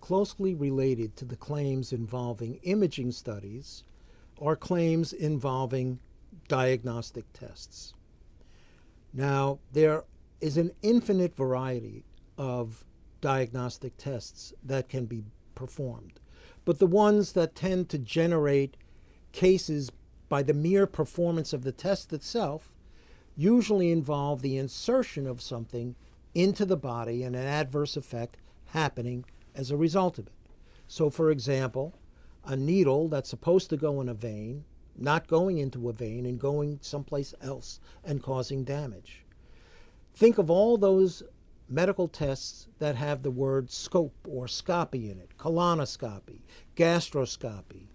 closely related to the claims involving imaging studies are claims involving diagnostic tests. Now, there is an infinite variety of diagnostic tests that can be performed, but the ones that tend to generate cases by the mere performance of the test itself usually involve the insertion of something into the body and an adverse effect happening as a result of it. So, for example, a needle that's supposed to go in a vein, not going into a vein and going someplace else and causing damage. Think of all those medical tests that have the word scope or scopy in it: colonoscopy, gastroscopy,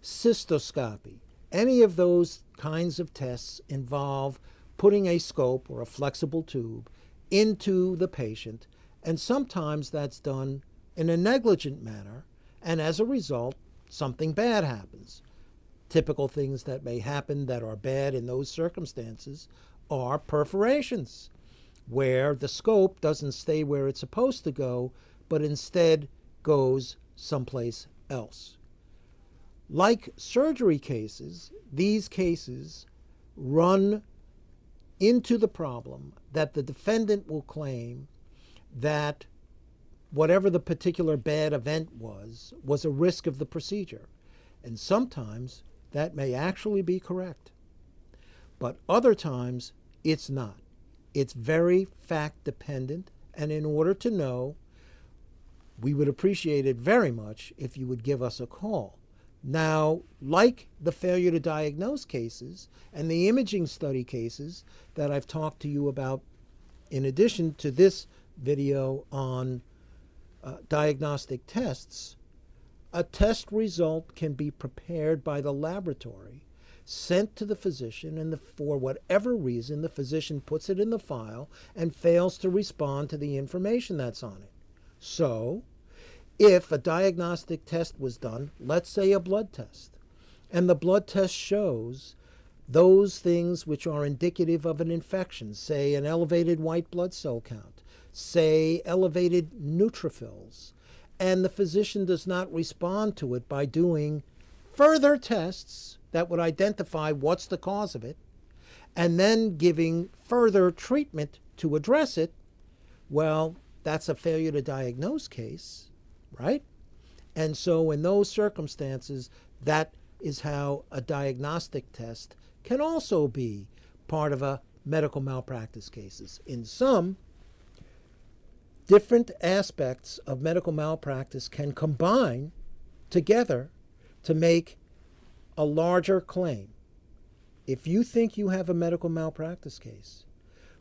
cystoscopy. Any of those kinds of tests involve putting a scope or a flexible tube into the patient, and sometimes that's done in a negligent manner, and as a result, something bad happens. Typical things that may happen that are bad in those circumstances are perforations, where the scope doesn't stay where it's supposed to go, but instead goes someplace else. Like surgery cases, these cases run into the problem that the defendant will claim that whatever the particular bad event was a risk of the procedure. And sometimes that may actually be correct. But other times it's not. It's very fact dependent, and in order to know, we would appreciate it very much if you would give us a call. Now, like the failure to diagnose cases and the imaging study cases that I've talked to you about in addition to this video on diagnostic tests, a test result can be prepared by the laboratory, sent to the physician, and for whatever reason, the physician puts it in the file and fails to respond to the information that's on it. So, if a diagnostic test was done, let's say a blood test, and the blood test shows those things which are indicative of an infection, say an elevated white blood cell count, say elevated neutrophils, and the physician does not respond to it by doing further tests that would identify what's the cause of it, and then giving further treatment to address it, well, that's a failure to diagnose case, right? And so in those circumstances, that is how a diagnostic test can also be part of a medical malpractice cases. In some, different aspects of medical malpractice can combine together to make a larger claim. If you think you have a medical malpractice case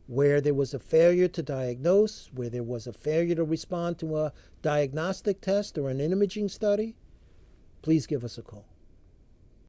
where there was a failure to diagnose, where there was a failure to respond to a diagnostic test or an imaging study, please give us a call.